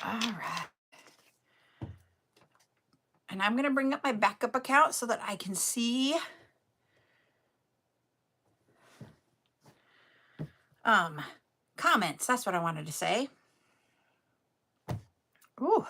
All right. And I'm going to bring up my backup account so that I can see comments. That's what I wanted to say. Ooh.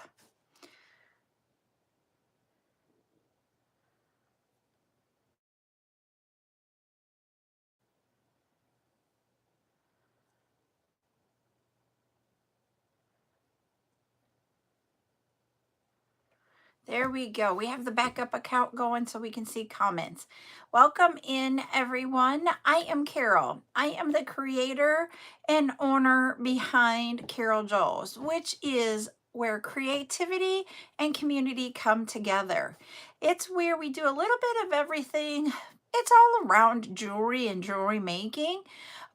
There we go. We have the backup account going so we can see comments. Welcome in, everyone. I am Carol. I am the creator and owner behind CarolJo's, which is where creativity and community come together. It's where we do a little bit of everything. It's all around jewelry and jewelry making.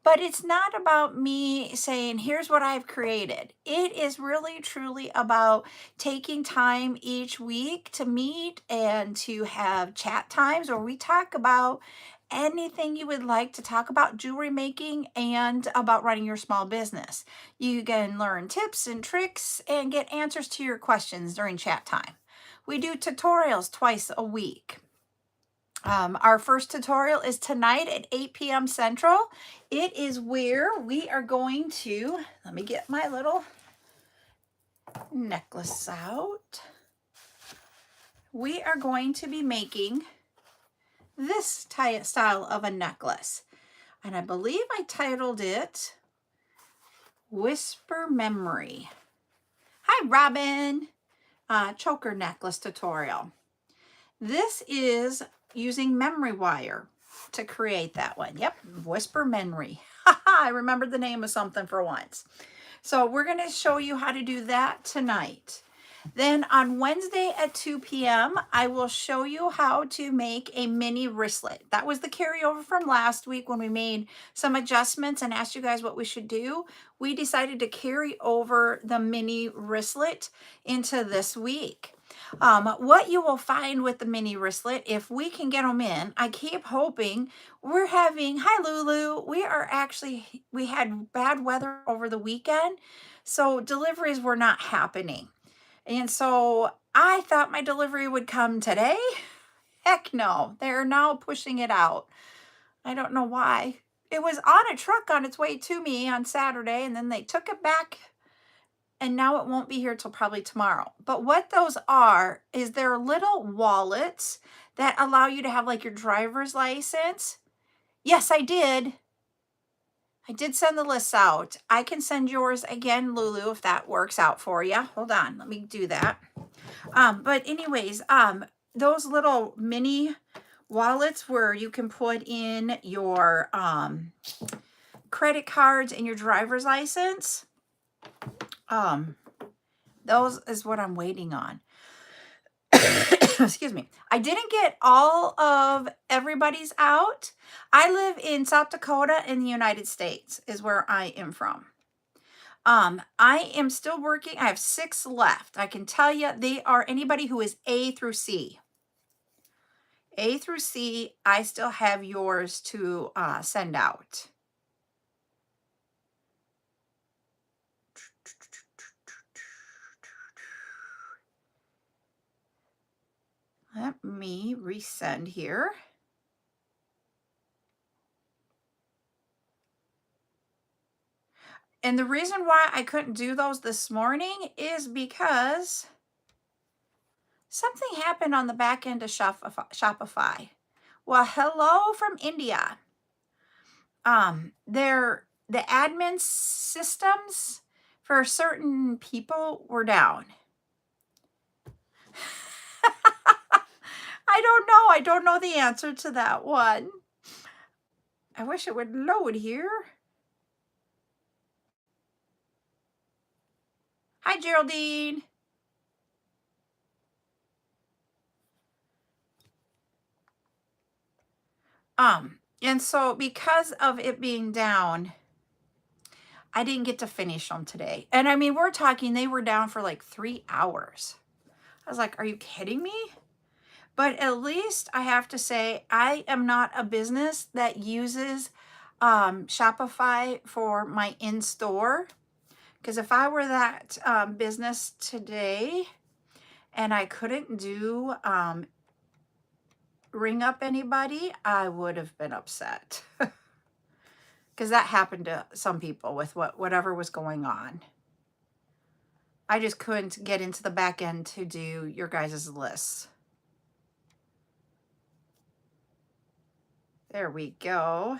But it's not about me saying, here's what I've created. It is really, truly about taking time each week to meet and to have chat times where we talk about anything you would like to talk about jewelry making and about running your small business. You can learn tips and tricks and get answers to your questions during chat time. We do tutorials twice a week. Our first tutorial is tonight at 8 p.m. Central. It is where we are going to, let me get my little necklace out. We are going to be making this style of a necklace. And I believe I titled it Whisper Memory. Hi, Robin. Choker necklace tutorial. This is using memory wire to create that one. Yep, Whisper Memory. I remembered the name of something for once. So we're going to show you how to do that tonight. Then on Wednesday at 2 p.m., I will show you how to make a mini wristlet. That was the carryover from last week when we made some adjustments and asked you guys what we should do. We decided to carry over the mini wristlet into this week. What you will find with the mini wristlet, if we can get them in, I keep hoping we're having, hi Lulu, we had bad weather over the weekend, so deliveries were not happening. And so I thought my delivery would come today. Heck no, they're now pushing it out. I don't know why. It was on a truck on its way to me on Saturday, and then they took it back, and now it won't be here till probably tomorrow. But what those are is they're little wallets that allow you to have like your driver's license. Yes, I did. I did send the lists out. I can send yours again, Lulu, if that works out for you. Hold on, let me do that. But anyways, those little mini wallets where you can put in your credit cards and your driver's license. Those is what I'm waiting on. Excuse me. I didn't get all of everybody's out. I live in South Dakota in the United States is where I am from. I am still working. I have 6 left. I can tell you they are anybody who is A through C. A through C, I still have yours to send out. Let me resend here. And the reason why I couldn't do those this morning is because something happened on the back end of Shopify. Well, hello from India. The admin systems for certain people were down. I don't know. I don't know the answer to that one. I wish it would load here. Hi, Geraldine. And so because of it being down, I didn't get to finish them today. And I mean, we're talking, they were down for like 3 hours. I was like, are you kidding me? But at least I have to say, I am not a business that uses Shopify for my in-store Because if I were that business today and I couldn't do ring up anybody, I would have been upset. Because that happened to some people with whatever was going on. I just couldn't get into the back end to do your guys' lists. There we go.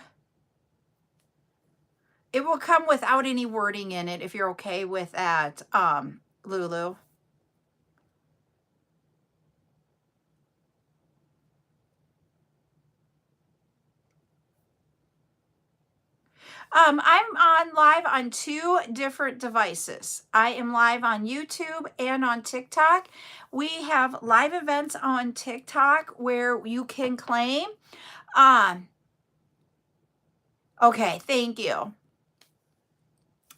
It will come without any wording in it if you're okay with that, Lulu. I'm on live on 2 different devices. I am live on YouTube and on TikTok. We have live events on TikTok where you can claim. Okay, thank you.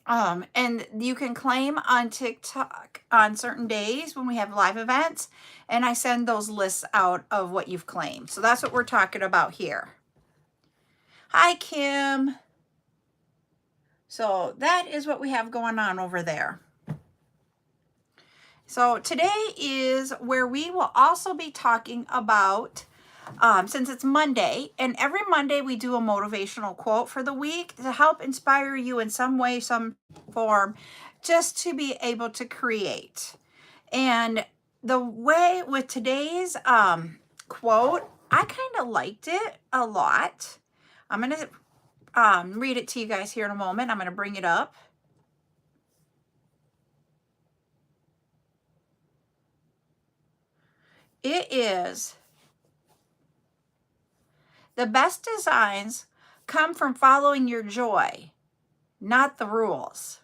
And you can claim on TikTok on certain days when we have live events, and I send those lists out of what you've claimed. So that's what we're talking about here. Hi, Kim. So that is what we have going on over there. So today is where we will also be talking about, since it's Monday, and every Monday we do a motivational quote for the week to help inspire you in some way, some form, just to be able to create. And the way with today's quote, I kind of liked it a lot. I'm going to read it to you guys here in a moment. I'm going to bring it up. It is, the best designs come from following your joy, not the rules.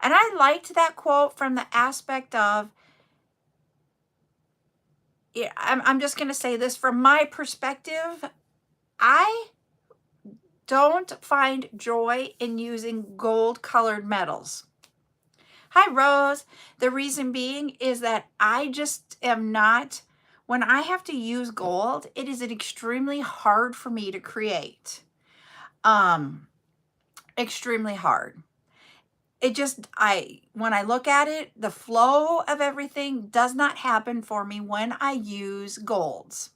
And I liked that quote from the aspect of, yeah, I'm just going to say this from my perspective. I don't find joy in using gold colored metals. Hi, Rose. The reason being is that I just am not, when I have to use gold, it is extremely hard for me to create. Extremely hard. It just, when I look at it, the flow of everything does not happen for me when I use golds.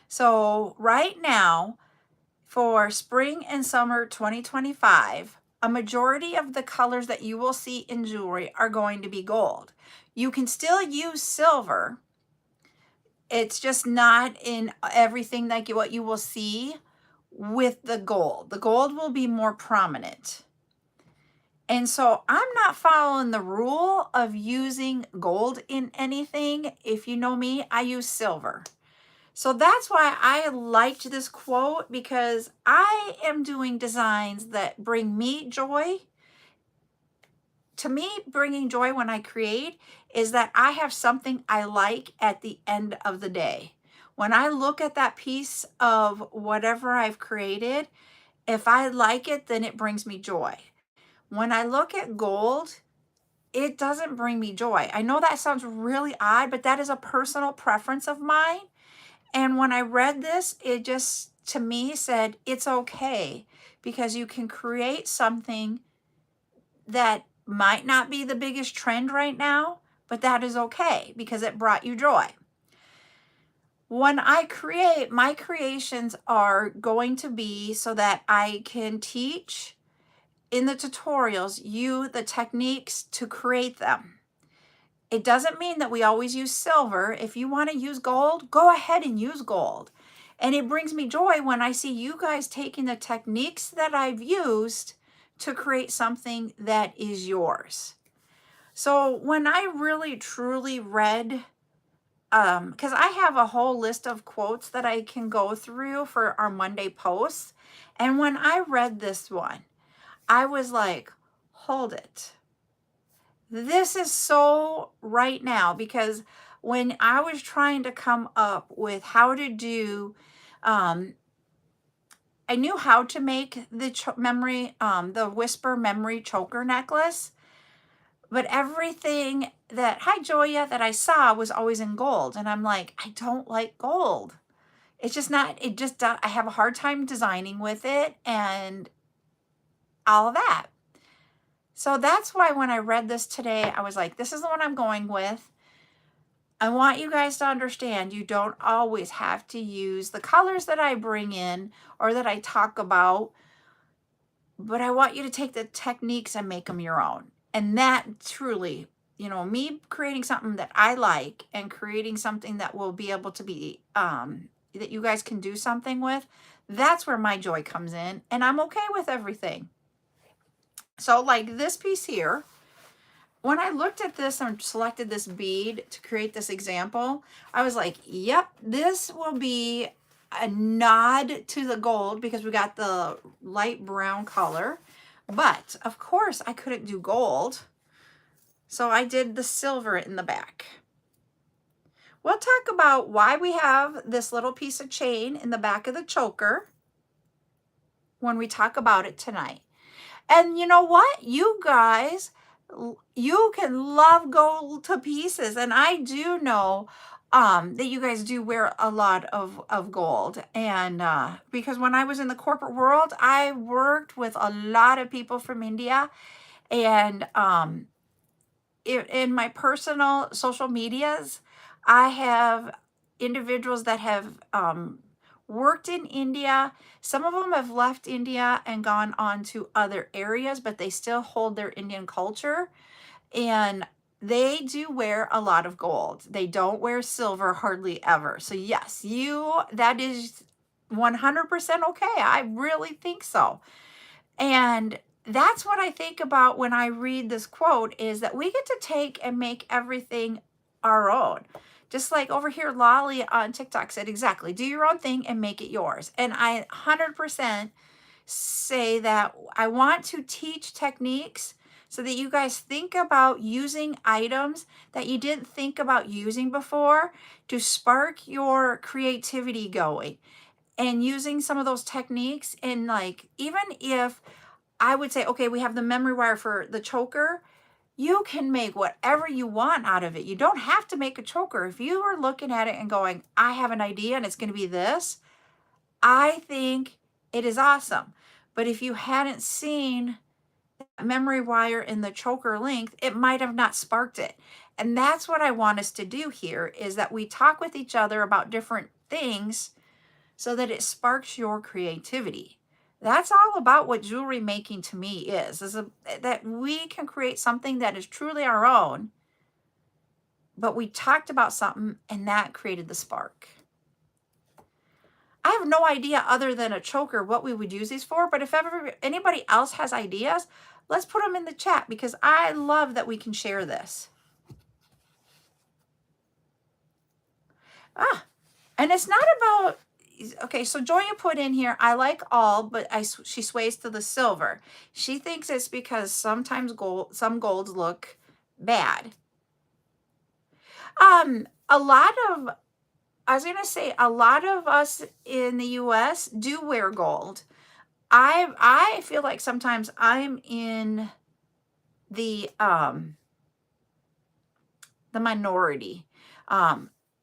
So right now, for spring and summer 2025, a majority of the colors that you will see in jewelry are going to be gold. You can still use silver. It's just not in everything like what you will see with the gold. The gold will be more prominent. And so I'm not following the rule of using gold in anything. If you know me, I use silver. So that's why I liked this quote, because I am doing designs that bring me joy. To me, bringing joy when I create is that I have something I like at the end of the day. When I look at that piece of whatever I've created, if I like it, then it brings me joy. When I look at gold, it doesn't bring me joy. I know that sounds really odd, but that is a personal preference of mine. And when I read this, it just, to me, said, it's okay, because you can create something that might not be the biggest trend right now, but that is okay because it brought you joy. When I create, my creations are going to be so that I can teach in the tutorials you the techniques to create them. It doesn't mean that we always use silver. If you want to use gold, go ahead and use gold. And it brings me joy when I see you guys taking the techniques that I've used to create something that is yours. So when I really truly read, because I have a whole list of quotes that I can go through for our Monday posts. And when I read this one, I was like, hold it. This is so right now, because when I was trying to come up with how to do, I knew how to make the the Whisper memory choker necklace, but everything that, hi Joya, that I saw was always in gold. And I'm like, I don't like gold. It's just not, I have a hard time designing with it and all of that. So that's why when I read this today, I was like, this is the one I'm going with. I want you guys to understand you don't always have to use the colors that I bring in or that I talk about, but I want you to take the techniques and make them your own. And that truly, you know, me creating something that I like and creating something that will be able to be, that you guys can do something with, that's where my joy comes in. And I'm okay with everything. So like this piece here, when I looked at this and selected this bead to create this example, I was like, yep, this will be a nod to the gold because we got the light brown color. But of course I couldn't do gold. So I did the silver in the back. We'll talk about why we have this little piece of chain in the back of the choker when we talk about it tonight. And you know what? You guys, you can love gold to pieces. And I do know that you guys do wear a lot of gold. And because when I was in the corporate world, I worked with a lot of people from India. And in my personal social medias, I have individuals that have worked in India. Some of them have left India and gone on to other areas, but they still hold their Indian culture. And they do wear a lot of gold. They don't wear silver hardly ever. So yes, that is 100% okay. I really think so. And that's what I think about when I read this quote, is that we get to take and make everything our own. Just like over here, Lolly on TikTok said, exactly, do your own thing and make it yours. And I 100% say that I want to teach techniques so that you guys think about using items that you didn't think about using before to spark your creativity going. And using some of those techniques, and like, even if I would say, okay, we have the memory wire for the choker, you can make whatever you want out of it. You don't have to make a choker. If you are looking at it and going, I have an idea and it's going to be this, I think it is awesome. But if you hadn't seen memory wire in the choker length, it might have not sparked it. And that's what I want us to do here, is that we talk with each other about different things so that it sparks your creativity. That's all about what jewelry making to me is that we can create something that is truly our own, but we talked about something and that created the spark. I have no idea other than a choker what we would use these for, but if ever anybody else has ideas, let's put them in the chat, because I love that we can share this. And it's not about, okay, so Joya put in here, I like all, but she sways to the silver. She thinks it's because sometimes some golds look bad. A lot of us in the US do wear gold. I feel like sometimes I'm in the minority.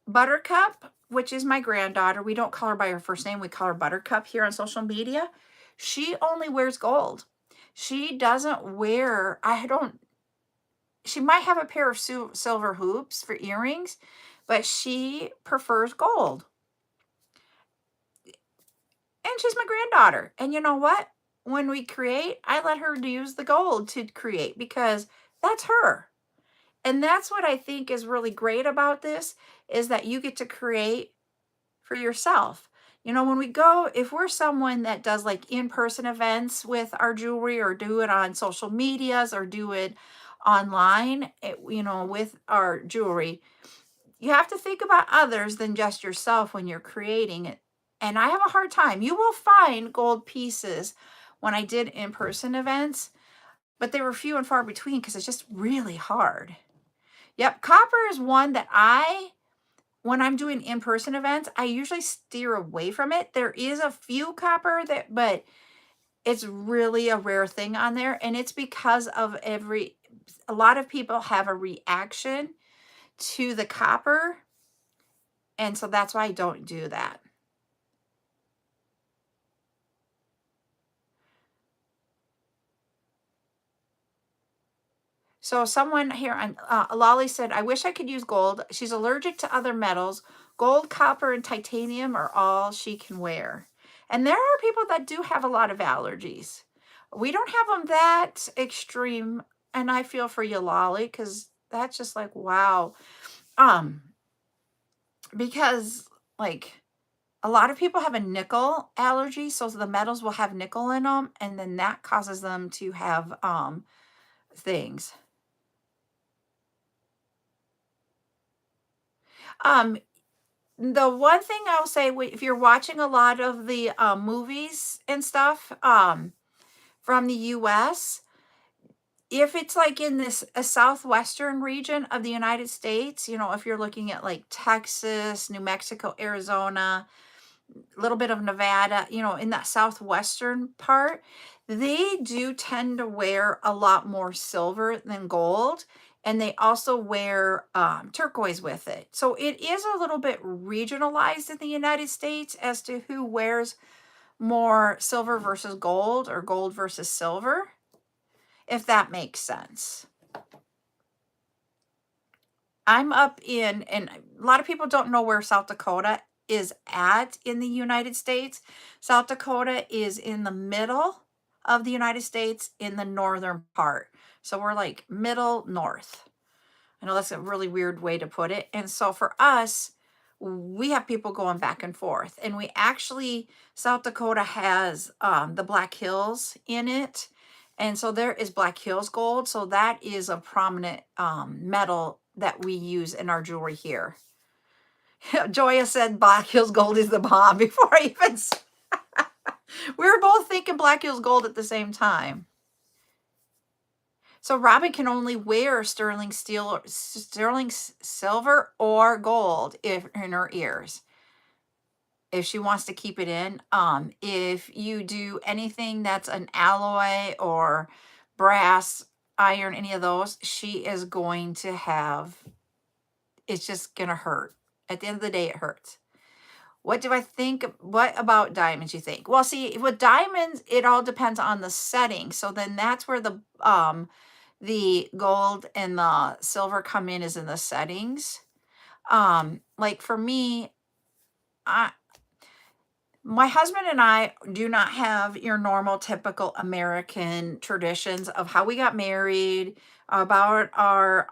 Buttercup, which is my granddaughter, we don't call her by her first name, we call her Buttercup here on social media. She only wears gold. She doesn't wear, she might have a pair of silver hoops for earrings, but she prefers gold. And she's my granddaughter. And you know what? When we create, I let her use the gold to create because that's her. And that's what I think is really great about this, is that you get to create for yourself. You know, when we go, if we're someone that does like in-person events with our jewelry, or do it on social medias, or do it online, with our jewelry, you have to think about others than just yourself when you're creating it. And I have a hard time. You will find gold pieces when I did in-person events, but they were few and far between because it's just really hard. Yep, copper is one that when I'm doing in-person events, I usually steer away from it. There is a few copper but it's really a rare thing on there. And it's because of a lot of people have a reaction to the copper. And so that's why I don't do that. So someone here on Lolly said, I wish I could use gold. She's allergic to other metals. Gold, copper, and titanium are all she can wear. And there are people that do have a lot of allergies. We don't have them that extreme. And I feel for you, Lolly, because that's just like, wow. Because like a lot of people have a nickel allergy. So the metals will have nickel in them. And then that causes them to have things. The one thing I'll say, if you're watching a lot of the movies and stuff from the US, if it's like in this a southwestern region of the United States, you know, if you're looking at like Texas, New Mexico, Arizona, a little bit of Nevada, you know, in that southwestern part, they do tend to wear a lot more silver than gold. And they also wear turquoise with it. So it is a little bit regionalized in the United States as to who wears more silver versus gold or gold versus silver, if that makes sense. I'm up in, and a lot of people don't know where South Dakota is at in the United States. South Dakota is in the middle of the United States in the northern part. So we're like middle north. I know that's a really weird way to put it. And so for us, we have people going back and forth. And we actually, South Dakota has the Black Hills in it. And so there is Black Hills gold. So that is a prominent metal that we use in our jewelry here. Joya said Black Hills gold is the bomb before I even we were both thinking Black Hills gold at the same time. So Robin can only wear sterling steel, sterling silver or gold if in her ears, if she wants to keep it in. If you do anything that's an alloy or brass, iron, any of those, she is going to have, it's just going to hurt. At the end of the day, it hurts. What do I think? What about diamonds you think? Well, see, with diamonds, it all depends on the setting. So then that's where the gold and the silver come in, is in the settings. Like for me, my husband and I do not have your normal typical American traditions of how we got married, about our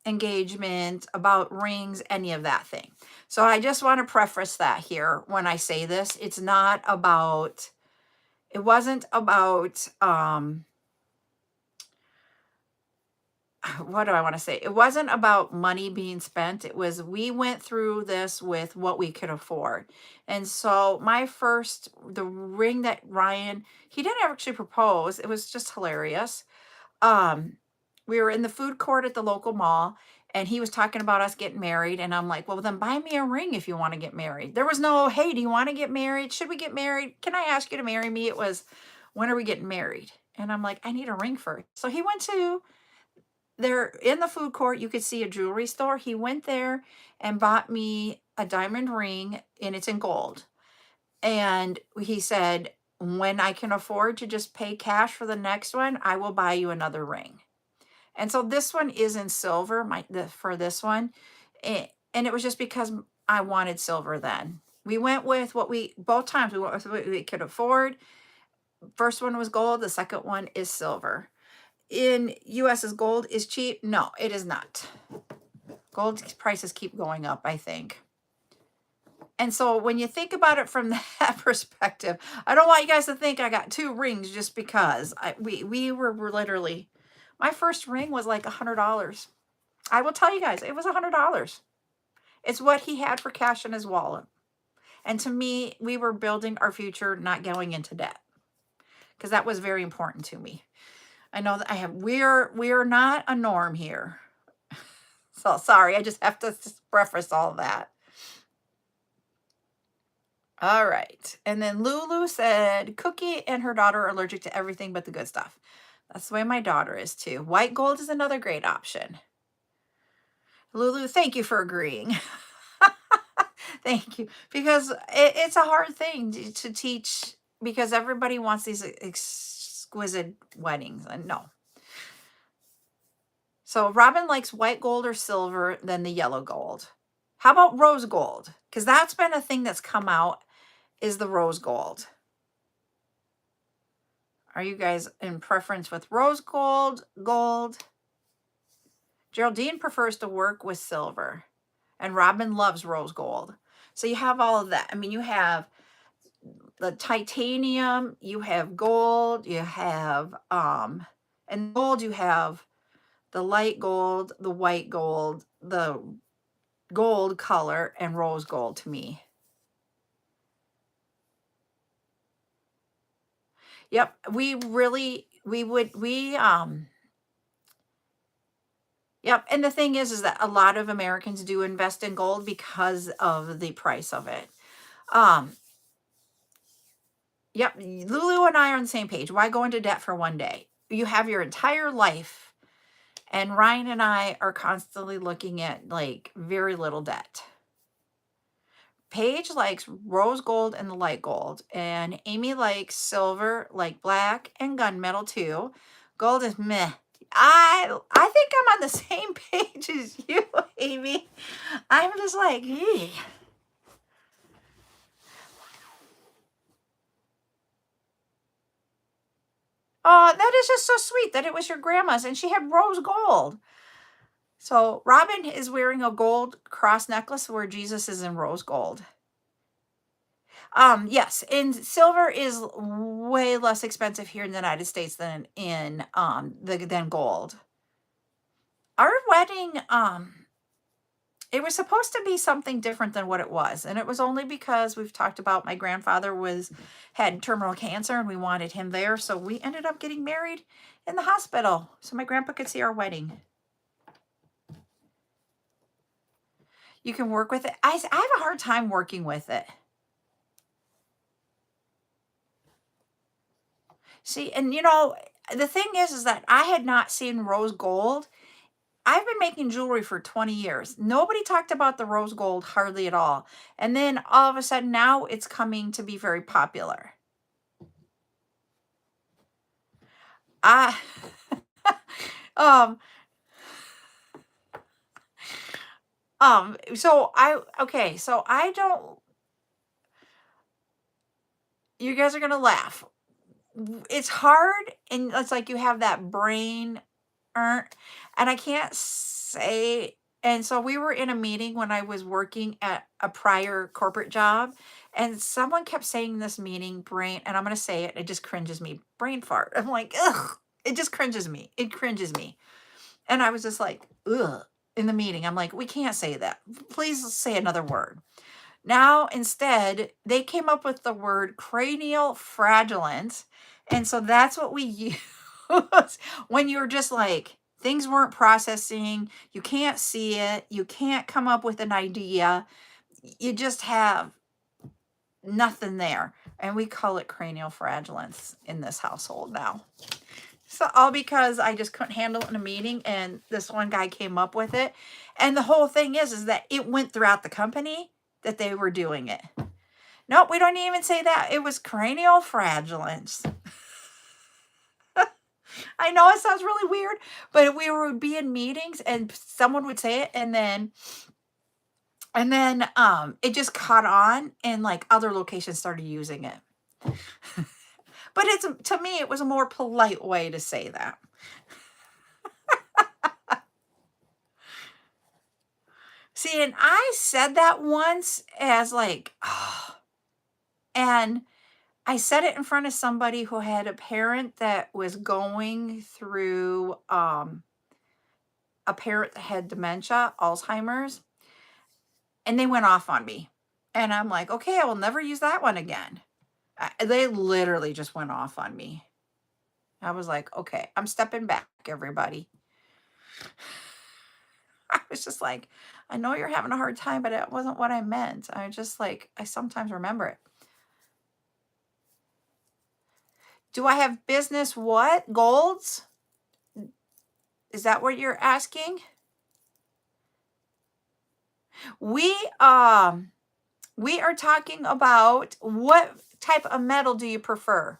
engagement, about rings, any of that thing. So I just want to preface that here when I say this. It's not about, it wasn't about, what do I want to say? It wasn't about money being spent. It was, we went through this with what we could afford. And so my first, the ring that Ryan, he didn't actually propose. It was just hilarious. We were in the food court at the local mall and he was talking about us getting married. And I'm like, well, then buy me a ring if you want to get married. There was no, hey, do you want to get married? Should we get married? Can I ask you to marry me? It was, when are we getting married? And I'm like, I need a ring first. So he went to, there in the food court, you could see a jewelry store. He went there and bought me a diamond ring, and it's in gold. And he said, when I can afford to just pay cash for the next one, I will buy you another ring. And so this one is in silver, for this one. And it was just because I wanted silver then. We went with what we, both times we went with what we could afford. First one was gold. The second one is silver. In US, is gold is cheap? No, it is not. Gold prices keep going up, I think. And so when you think about it from that perspective, I don't want you guys to think I got 2 rings just because. We were literally, my first ring was like $100. I will tell you guys, it was $100. It's what he had for cash in his wallet. And to me, we were building our future, not going into debt, because that was very important to me. I know that we're not a norm here. So sorry, I just have to preface all that. All right. And then Lulu said, Cookie and her daughter are allergic to everything but the good stuff. That's the way my daughter is too. White gold is another great option. Lulu, thank you for agreeing. Thank you. Because it's a hard thing to teach, because everybody wants these exquisite weddings. And no. So Robin likes white gold or silver than the yellow gold. How about rose gold? Because that's been a thing that's come out, is the rose gold. Are you guys in preference with rose gold, gold? Geraldine prefers to work with silver, and Robin loves rose gold. So you have all of that. I mean, you have the titanium, you have gold, you have, and gold, you have the light gold, the white gold, the gold color, and rose gold to me. Yep, yep, and the thing is that a lot of Americans do invest in gold because of the price of it. Yep, Lulu and I are on the same page. Why go into debt for one day? You have your entire life, and Ryan and I are constantly looking at like very little debt. Paige likes rose gold and the light gold, and Amy likes silver, like black, and gunmetal too. Gold is meh. I think I'm on the same page as you, Amy. I'm just like, eh. Oh, that is just so sweet that it was your grandma's and she had rose gold. So Robin is wearing a gold cross necklace where Jesus is in rose gold. Yes, and silver is way less expensive here in the United States than in than gold. Our wedding, it was supposed to be something different than what it was, and it was only because we've talked about my grandfather had terminal cancer and we wanted him there, so we ended up getting married in the hospital so my grandpa could see our wedding. You can work with it. I have a hard time working with it. See, and you know, the thing is that I had not seen rose gold. I've been making jewelry for 20 years. Nobody talked about the rose gold hardly at all. And then all of a sudden now it's coming to be very popular. I so I don't, you guys are gonna laugh. It's hard, and it's like you have that brain, and I can't say. And so we were in a meeting when I was working at a prior corporate job, and someone kept saying this meeting, brain, and I'm gonna say it, it just cringes me, brain fart. I'm like, ugh, it just cringes me. It cringes me. And I was just like, ugh, in the meeting. I'm like, we can't say that. Please say another word. Now, instead, they came up with the word cranial fraudulence. And so that's what we use when you're just like, things weren't processing, you can't see it, you can't come up with an idea, you just have nothing there. And we call it cranial fraudulence in this household now. So all because I just couldn't handle it in a meeting and this one guy came up with it. And the whole thing is that it went throughout the company that they were doing it. Nope, we don't even say that. It was cranial fraudulence. I know it sounds really weird, but we would be in meetings and someone would say it, and then it just caught on, and like other locations started using it. But to me, it was a more polite way to say that. See, and I said that once as like, oh, and I said it in front of somebody who had a parent that was going through, a parent that had dementia, Alzheimer's, and they went off on me. And I'm like, okay, I will never use that one again. They literally just went off on me. I was like, okay, I'm stepping back, everybody. I was just like, I know you're having a hard time, but it wasn't what I meant. I just like, I sometimes remember it. Do I have business what? Golds? Is that what you're asking? We are talking about what type of metal do you prefer?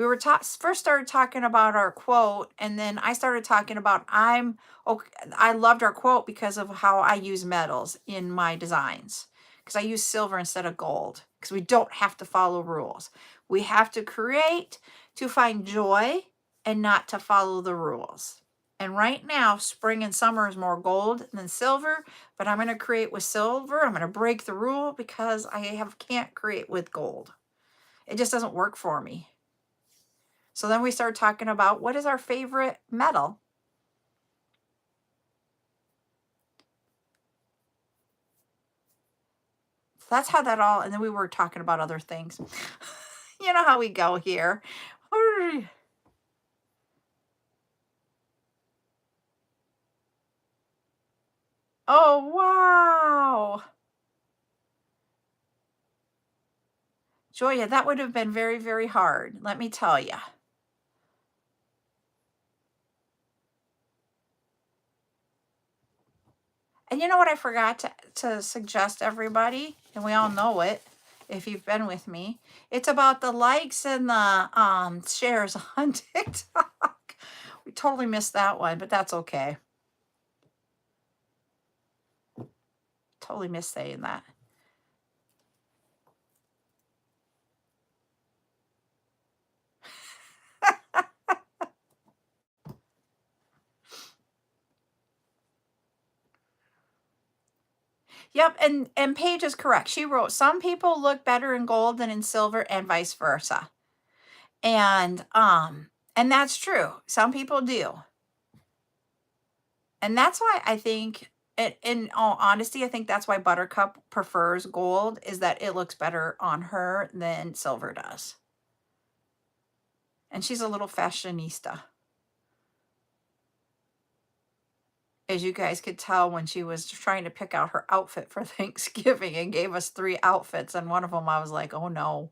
we were first started talking about our quote, and then I started talking about I loved our quote because of how I use metals in my designs, because I use silver instead of gold, because we don't have to follow rules. We have to create to find joy and not to follow the rules. And right now, spring and summer is more gold than silver, but I'm going to create with silver. I'm going to break the rule because I can't create with gold. It just doesn't work for me. So then we started talking about what is our favorite metal. So that's how that all, and then we were talking about other things. You know how we go here. Oh, wow. Joya, that would have been very, very hard, let me tell you. And you know what I forgot to suggest everybody, and we all know it if you've been with me. It's about the likes and the shares on TikTok. We totally missed that one, but that's okay. Totally missed saying that. Yep, and Paige is correct. She wrote, some people look better in gold than in silver and vice versa. And that's true. Some people do. And that's why I think, in all honesty, I think that's why Buttercup prefers gold, is that it looks better on her than silver does. And she's a little fashionista. As you guys could tell when she was trying to pick out her outfit for Thanksgiving and gave us 3 outfits. And one of them I was like, oh no.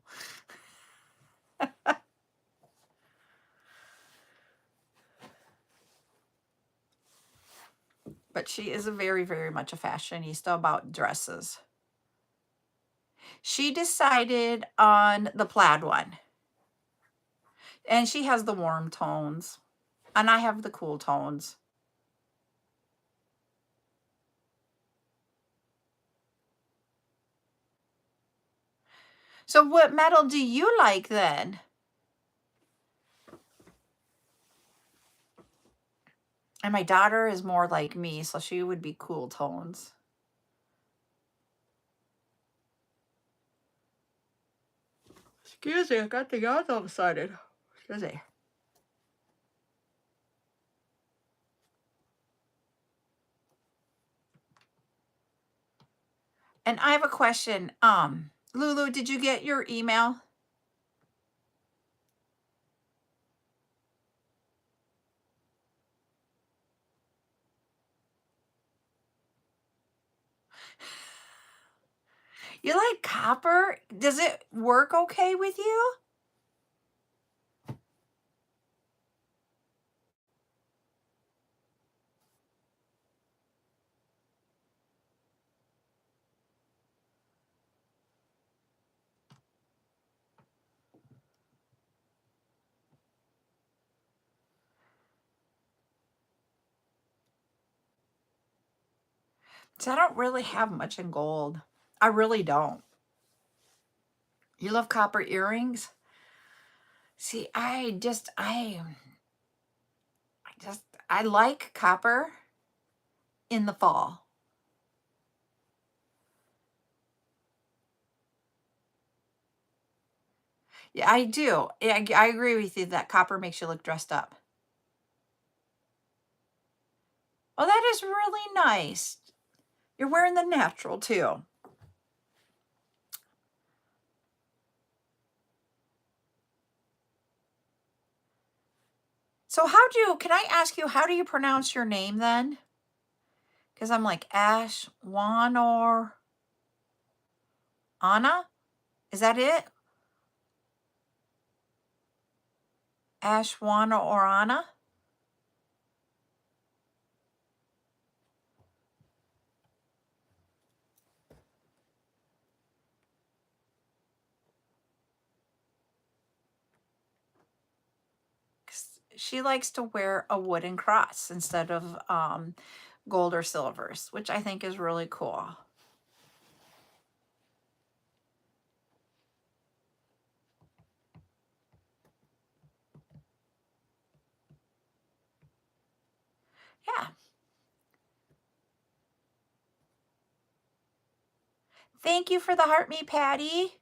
But she is very, very much a fashionista about dresses. She decided on the plaid one. And she has the warm tones. And I have the cool tones. So what metal do you like then? And my daughter is more like me, so she would be cool tones. Excuse me, I got the yarn all excited. Excuse me. And I have a question. Lulu, did you get your email? You like copper? Does it work okay with you? So I don't really have much in gold. I really don't. You love copper earrings? See, I like copper in the fall. Yeah, I do. I agree with you that copper makes you look dressed up. Oh, that is really nice. You're wearing the natural too. So can I ask you, how do you pronounce your name then? Because I'm like Ash, Juan, or Anna? Is that it? Ashwana or Anna? she likes to wear a wooden cross instead of gold or silvers, which I think is really cool. Yeah. Thank you for the heart me, Patty.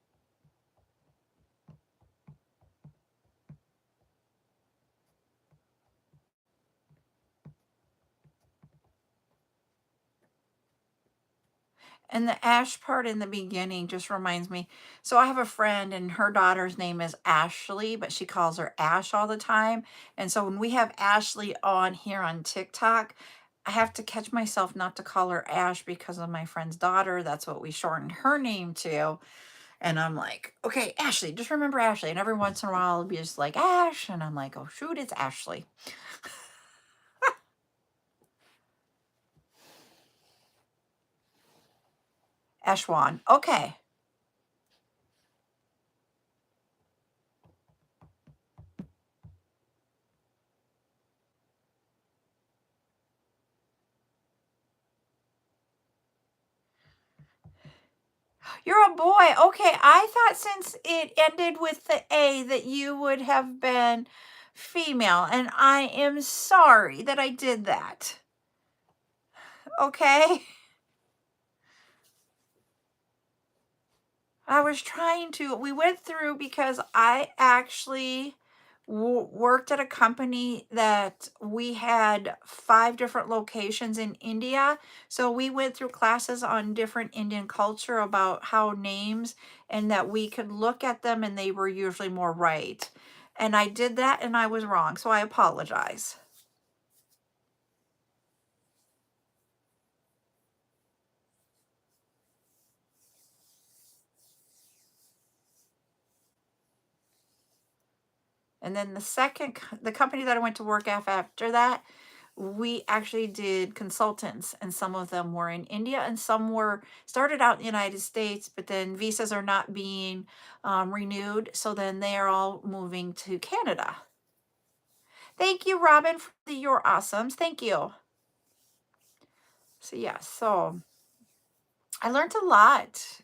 And the ash part in the beginning just reminds me. So I have a friend and her daughter's name is Ashley, but she calls her Ash all the time. And so when we have Ashley on here on TikTok, I have to catch myself not to call her Ash because of my friend's daughter. That's what we shortened her name to. And I'm like, okay, Ashley, just remember Ashley. And every once in a while, it'll be just like Ash. And I'm like, oh, shoot, it's Ashley. Ashwan. Okay. You're a boy. Okay, I thought since it ended with the A that you would have been female, and I am sorry that I did that. Okay? I was trying to, we went through because I actually worked at a company that we had 5 different locations in India. So we went through classes on different Indian culture about how names and that we could look at them and they were usually more right. And I did that and I was wrong. So I apologize. And then the company that I went to work at after that, we actually did consultants, and some of them were in India and some were started out in the United States, but then visas are not being renewed. So then they are all moving to Canada. Thank you, Robin, for your awesomes. Thank you. So yeah, so I learned a lot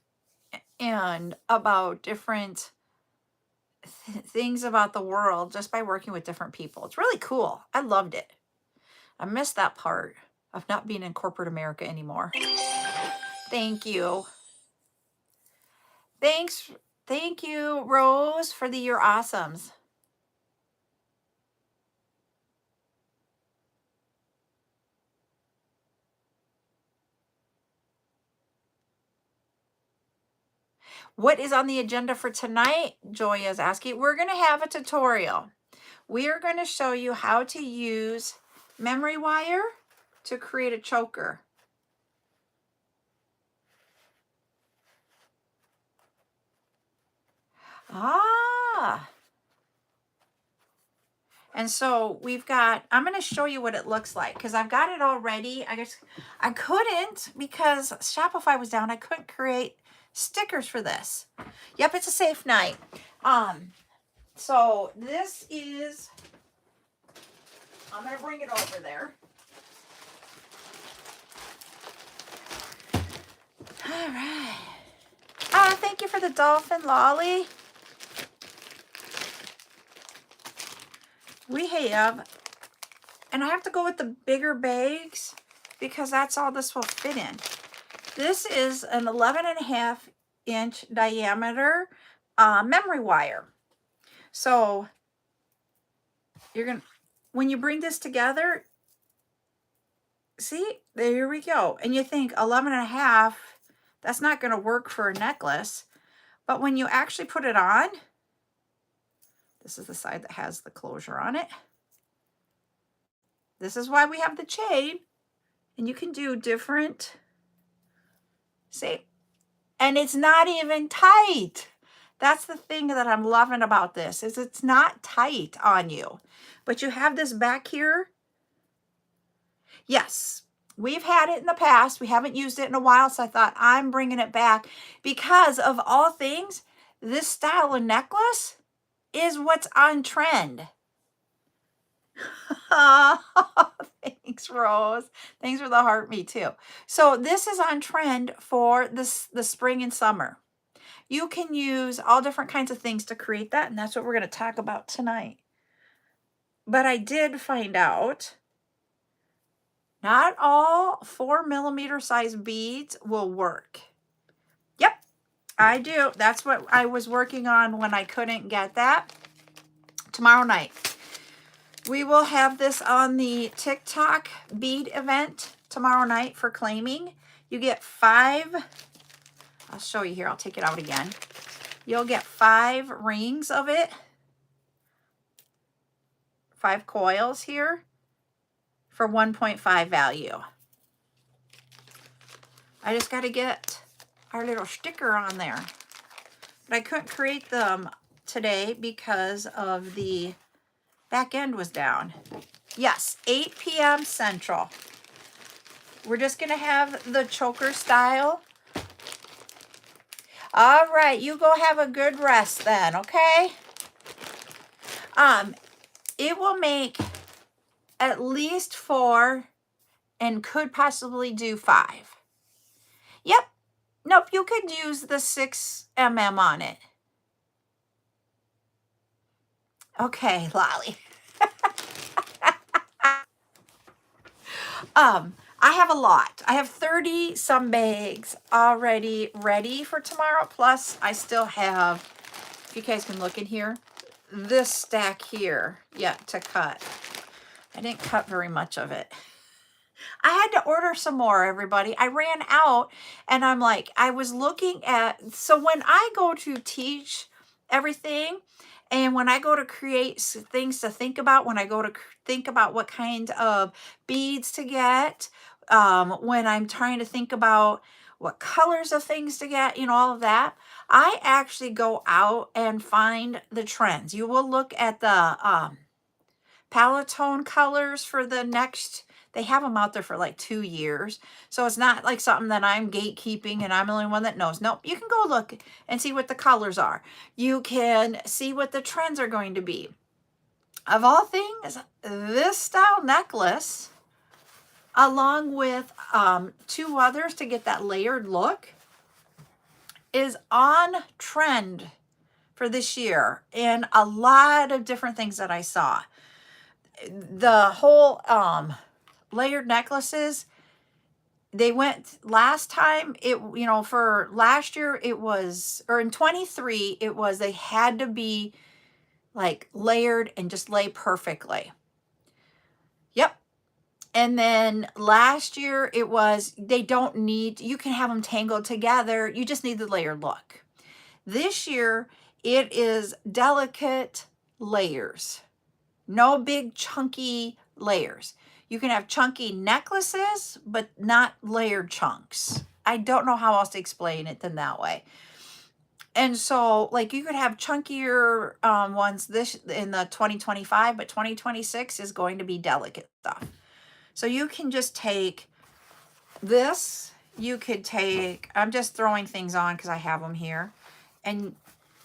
and about different things about the world just by working with different people. It's really cool. I loved it. I missed that part of not being in corporate America anymore. Thank you. Thanks. Thank you, Rose, for the You're Awesomes. What is on the agenda for tonight? Joy is asking. We're going to have a tutorial. We are going to show you how to use memory wire to create a choker. Ah. And so we've got, I'm going to show you what it looks like because I've got it already. I guess I couldn't because Shopify was down. I couldn't create stickers for this. Yep, it's a safe night. So this is, I'm going to bring it over there. All right. Oh, thank you for the dolphin, Lolly. We have, and I have to go with the bigger bags because that's all this will fit in. This is an 11.5-inch diameter memory wire. So you're going to, when you bring this together, see, there we go. And you think 11.5, that's not going to work for a necklace. But when you actually put it on, this is the side that has the closure on it. This is why we have the chain. And you can do different, see? And it's not even tight. That's the thing that I'm loving about this, is it's not tight on you. But you have this back here. Yes, we've had it in the past. We haven't used it in a while, so I thought I'm bringing it back because of all things, this style of necklace is what's on trend. Oh, thanks, Rose. Thanks for the heart, me too. So this is on trend for the spring and summer. You can use all different kinds of things to create that, and that's what we're going to talk about tonight. But I did find out not all 4mm size beads will work. Yep, I do. That's what I was working on when I couldn't get that. Tomorrow night, we will have this on the TikTok bead event tomorrow night for claiming. You get 5, I'll show you here, I'll take it out again. You'll get 5 rings of it, 5 coils here for 1.5 value. I just got to get our little sticker on there. But I couldn't create them today because of the back end was down. Yes, 8 p.m. Central. We're just going to have the choker style. All right, you go have a good rest then, okay? It will make at least 4 and could possibly do 5. Yep. Nope, you could use the 6mm on it. Okay, Lolly. I have a lot. I have 30 some bags already ready for tomorrow. Plus, I still have, if you guys can look in here, this stack here yet to cut. I didn't cut very much of it. I had to order some more, everybody. I ran out, and I'm like, I was looking at, so when I go to teach everything, and when I go to create things to think about, when I go to think about what kind of beads to get, when I'm trying to think about what colors of things to get, you know, all of that, I actually go out and find the trends. You will look at the Palatone colors for the next, they have them out there for like 2 years. So it's not like something that I'm gatekeeping and I'm the only one that knows. Nope, you can go look and see what the colors are. You can see what the trends are going to be. Of all things, this style necklace, along with 2 others to get that layered look, is on trend for this year in a lot of different things that I saw. The whole layered necklaces, they went last time, it, you know, for last year it was, or in 23 it was, they had to be like layered and just lay perfectly. Yep. And then last year it was, they don't need, you can have them tangled together, you just need the layered look. This year it is delicate layers, no big chunky layers. You can have chunky necklaces, but not layered chunks. I don't know how else to explain it than that way. And so, like, you could have chunkier ones this in the 2025, but 2026 is going to be delicate stuff. So you can just take this. You could take, I'm just throwing things on because I have them here. And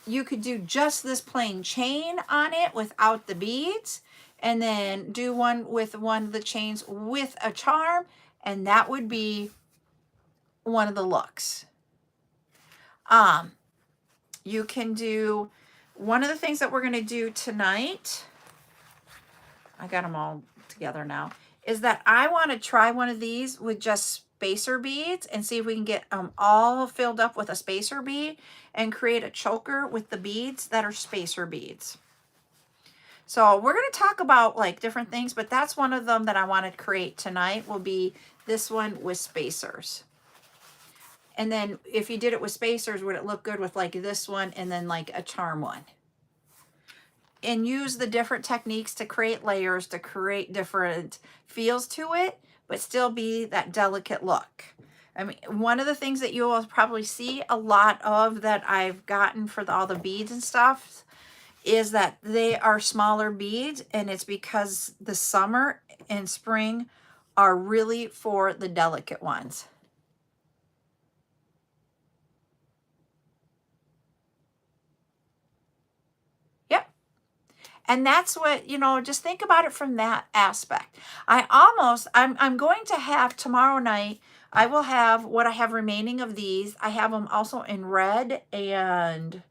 you could do just this plain chain on it without the beads, and then do one with one of the chains with a charm, and that would be one of the looks. You can do, one of the things that we're going to do tonight, I got them all together now, is that I want to try one of these with just spacer beads and see if we can get them all filled up with a spacer bead and create a choker with the beads that are spacer beads. So we're going to talk about like different things, but that's one of them that I want to create tonight, will be this one with spacers. And then if you did it with spacers, would it look good with like this one and then like a charm one? And use the different techniques to create layers, to create different feels to it, but still be that delicate look. I mean, one of the things that you will probably see a lot of that I've gotten for all the beads and stuff is that they are smaller beads, and it's because the summer and spring are really for the delicate ones. And that's what, just think about it from that aspect. I'm going to have tomorrow night, I will have what I have remaining of these. I have them also in red, and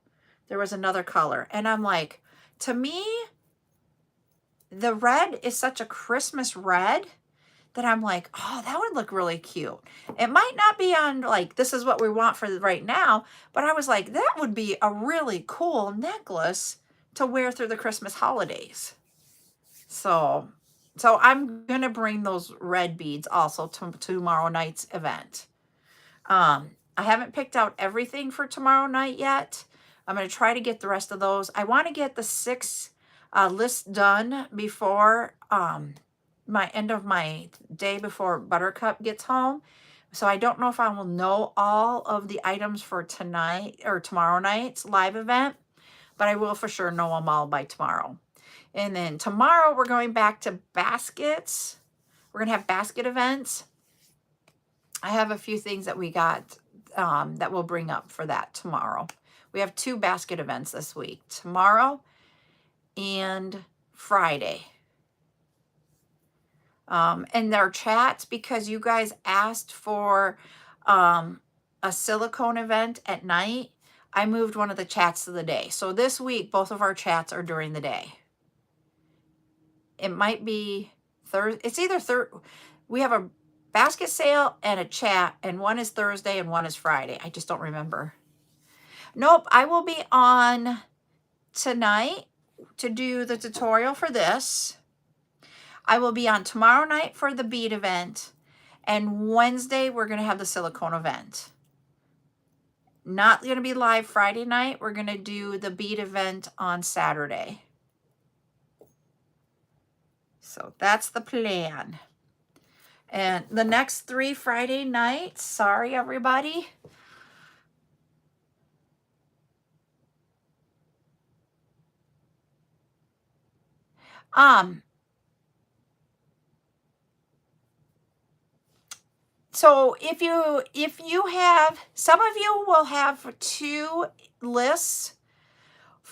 there was another color. And I'm like, to me, the red is such a Christmas red that I'm like, oh, that would look really cute. It might not be on like, this is what we want for right now, but I was like, that would be a really cool necklace to wear through the Christmas holidays. So I'm going to bring those red beads also to tomorrow night's event. I haven't picked out everything for tomorrow night yet. I'm going to try to get the rest of those. I want to get the 6 lists done before my end of my day before Buttercup gets home. So I don't know if I will know all of the items for tonight or tomorrow night's live event, but I will for sure know them all by tomorrow. And then tomorrow we're going back to baskets. We're going to have basket events. I have a few things that we got that we'll bring up for that tomorrow. We have 2 basket events this week, tomorrow and Friday. And their chats, because you guys asked for a silicone event at night, I moved one of the chats to the day. So this week, both of our chats are during the day. It might be Thursday. It's either we have a basket sale and a chat, and one is Thursday and one is Friday. I just don't remember. Nope, I will be on tonight to do the tutorial for this. I will be on tomorrow night for the bead event, and Wednesday we're going to have the silicone event. Not going to be live Friday night. We're going to do the bead event on Saturday. So that's the plan. And the next 3 Friday nights, sorry everybody. So if you have, some of you will have 2 lists.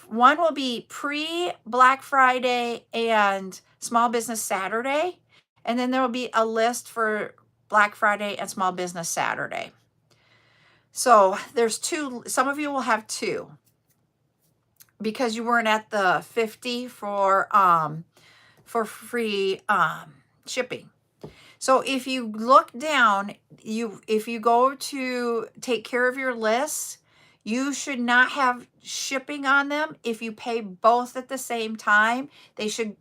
One will be pre-Black Friday and Small Business Saturday. And then there will be a list for Black Friday and Small Business Saturday. So there's 2, some of you will have 2 because you weren't at the 50 for free shipping. So if you look down, if you go to take care of your lists, you should not have shipping on them. If you pay both at the same time, they should,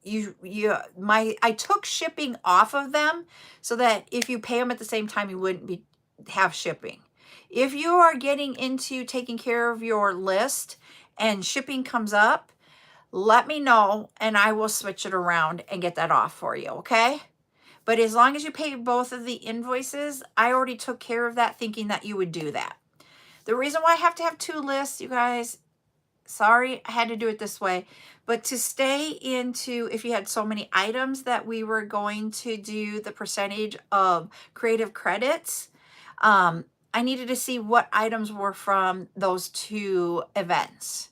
I took shipping off of them so that if you pay them at the same time, you wouldn't have shipping. If you are getting into taking care of your list and shipping comes up, let me know and I will switch it around and get that off for you, okay? But as long as you pay both of the invoices, I already took care of that thinking that you would do that. The reason why I have to have 2 lists, you guys, sorry, I had to do it this way, but to stay into, if you had so many items that we were going to do the percentage of creative credits, I needed to see what items were from those 2 events.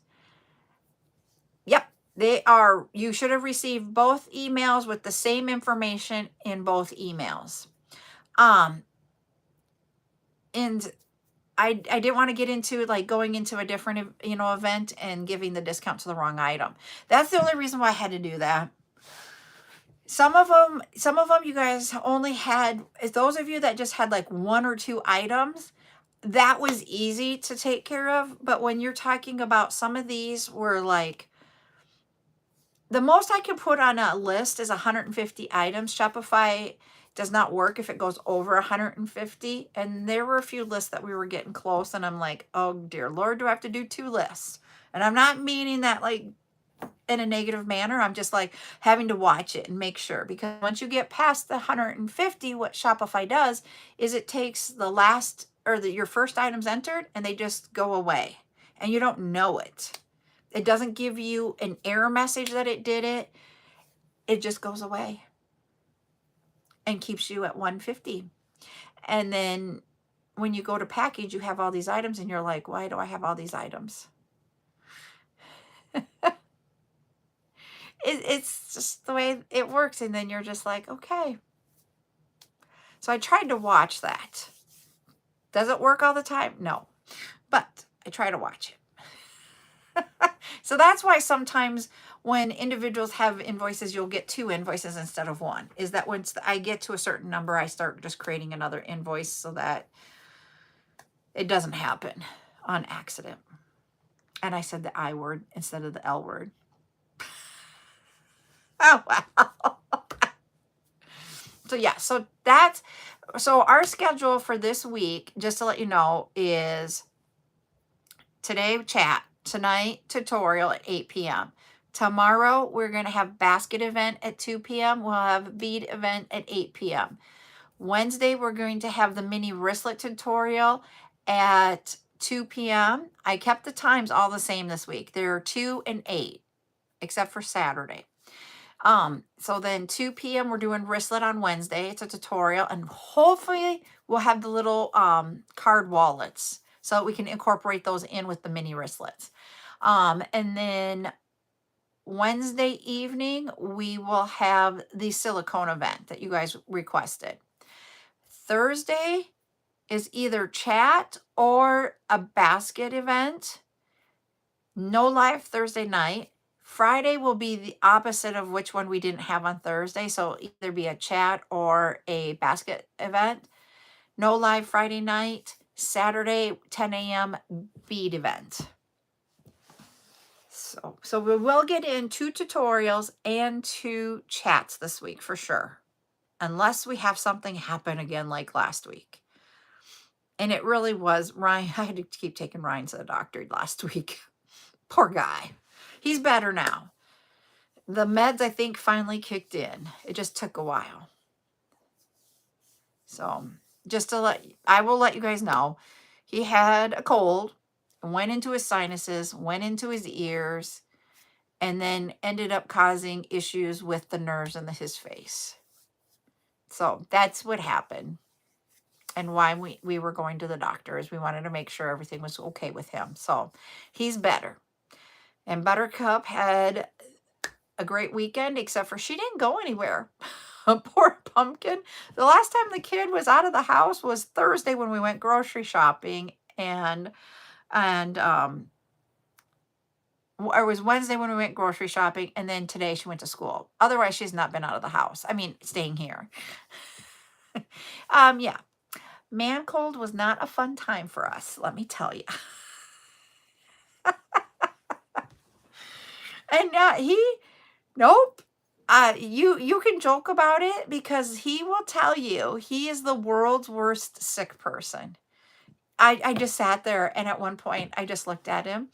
Yep. They are, you should have received both emails with the same information in both emails. And I didn't want to get into like going into a different, event and giving the discount to the wrong item. That's the only reason why I had to do that. Some of them, you guys only had, those of you that just had like 1 or 2 items, that was easy to take care of. But when you're talking about some of these were like, the most I can put on a list is 150 items. Shopify does not work if it goes over 150. And there were a few lists that we were getting close. And I'm like, oh, dear Lord, do I have to do 2 lists? And I'm not meaning that like in a negative manner. I'm just like having to watch it and make sure. Because once you get past the 150, what Shopify does is it takes the last or your first items entered and they just go away. And you don't know it. It doesn't give you an error message that it did it. It just goes away and keeps you at 150. And then when you go to package, you have all these items and you're like, why do I have all these items? it's just the way it works. And then you're just like, okay. So I tried to watch that. Does it work all the time? No. But I try to watch it. So that's why sometimes when individuals have invoices, you'll get 2 invoices instead of 1. Is that once I get to a certain number, I start just creating another invoice so that it doesn't happen on accident. And I said the I word instead of the L word. Oh, wow. So yeah, so our schedule for this week, just to let you know, is today chat, tonight tutorial at 8 p.m. Tomorrow we're going to have basket event at 2 p.m. We'll have bead event at 8 p.m. Wednesday we're going to have the mini wristlet tutorial at 2 p.m. I kept the times all the same this week. They're 2 and 8, except for Saturday. So then 2 p.m. we're doing wristlet on Wednesday. It's a tutorial, and hopefully we'll have the little card wallets so we can incorporate those in with the mini wristlets. And then Wednesday evening we will have the silicone event that you guys requested. Thursday is either chat or a basket event. No live Thursday night. Friday will be the opposite of which one we didn't have on Thursday. So either be a chat or a basket event. No live Friday night. Saturday, 10 a.m. bead event. So we will get in 2 tutorials and 2 chats this week for sure. Unless we have something happen again like last week. And it really was, Ryan, I had to keep taking Ryan to the doctor last week. Poor guy. He's better now. The meds, I think, finally kicked in. It just took a while. So just to I will let you guys know, he had a cold, went into his sinuses, went into his ears, and then ended up causing issues with the nerves in his face. So that's what happened. And why we were going to the doctor is we wanted to make sure everything was okay with him. So he's better. And Buttercup had a great weekend, except for she didn't go anywhere. Poor pumpkin. The last time the kid was out of the house was Thursday when we went grocery shopping, and it was Wednesday when we went grocery shopping, and then today she went to school. Otherwise, she's not been out of the house. I mean, staying here. Yeah. Man cold was not a fun time for us, let me tell you. And nope. You can joke about it because he will tell you he is the world's worst sick person. I just sat there, and at one point I just looked at him.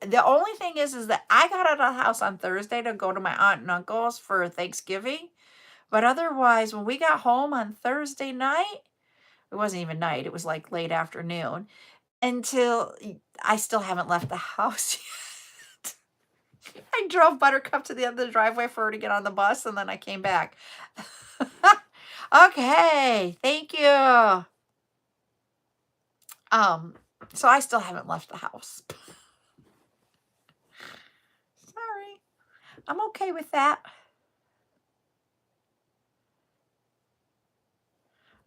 The only thing is that I got out of the house on Thursday to go to my aunt and uncle's for Thanksgiving. But otherwise, when we got home on Thursday night, it wasn't even night, it was like late afternoon, until I still haven't left the house yet. I drove Buttercup to the end of the driveway for her to get on the bus, and then I came back. Okay, thank you. So I still haven't left the house. Sorry. I'm okay with that.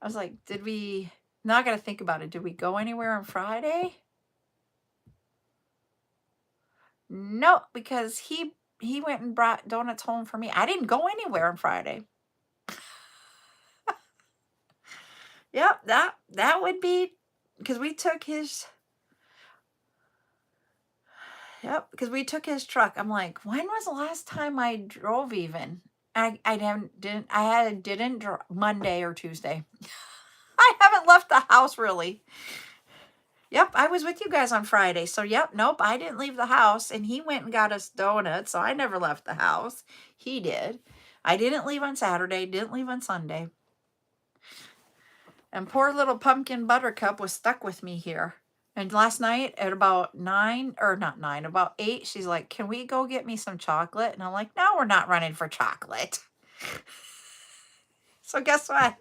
I was like, now I got to think about it. Did we go anywhere on Friday? No, because he went and brought donuts home for me. I didn't go anywhere on Friday. Yep, that would be because we took his. Yep, because we took his truck. I'm like, when was the last time I drove even? I didn't Monday or Tuesday. I haven't left the house really. Yep, I was with you guys on Friday. So yep, nope, I didn't leave the house, and he went and got us donuts, so I never left the house. He did. I didn't leave on Saturday, didn't leave on Sunday. And poor little pumpkin Buttercup was stuck with me here. And last night at about 8, she's like, can we go get me some chocolate? And I'm like, no, we're not running for chocolate. So guess what?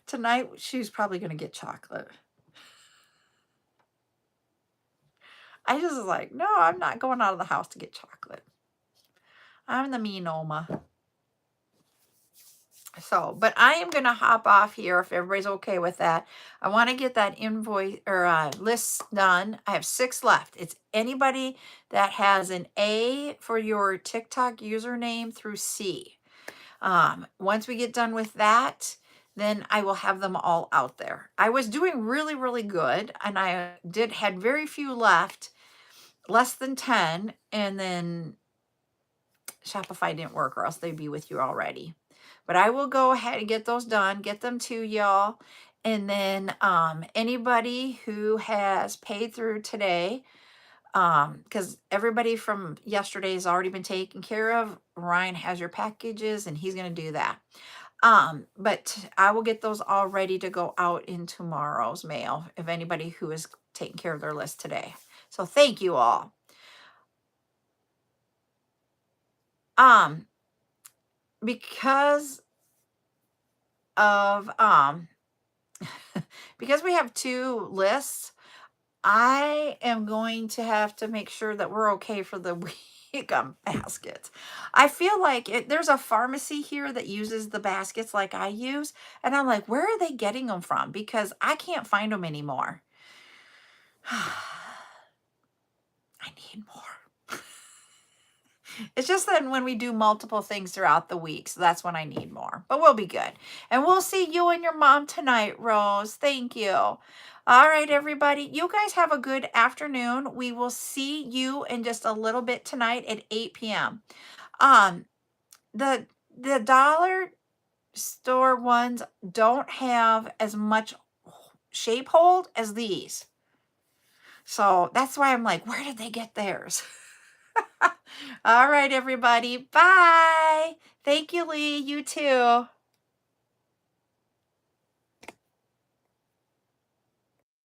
Tonight, she's probably going to get chocolate. I just was like, no, I'm not going out of the house to get chocolate. I'm the mean Oma. So, but I am going to hop off here if everybody's okay with that. I want to get that invoice or list done. I have 6 left. It's anybody that has an A for your TikTok username through C. Once we get done with that, then I will have them all out there. I was doing really, really good, and I had very few left, less than 10, and then Shopify didn't work, or else they'd be with you already. But I will go ahead and get those done, get them to y'all. And then anybody who has paid through today, because everybody from yesterday has already been taken care of. Ryan has your packages and he's going to do that. But I will get those all ready to go out in tomorrow's mail of anybody who is taking care of their list today. So thank you all. Because of because we have 2 lists, I am going to have to make sure that we're okay for the week on baskets. I feel like there's a pharmacy here that uses the baskets like I use, and I'm like, where are they getting them from? Because I can't find them anymore. I need more. It's just that when we do multiple things throughout the week, so that's when I need more. But we'll be good. And we'll see you and your mom tonight, Rose. Thank you. All right, everybody. You guys have a good afternoon. We will see you in just a little bit tonight at 8 p.m. The dollar store ones don't have as much shape hold as these. So that's why I'm like, where did they get theirs? All right, everybody. Bye. Thank you, Lee. You too.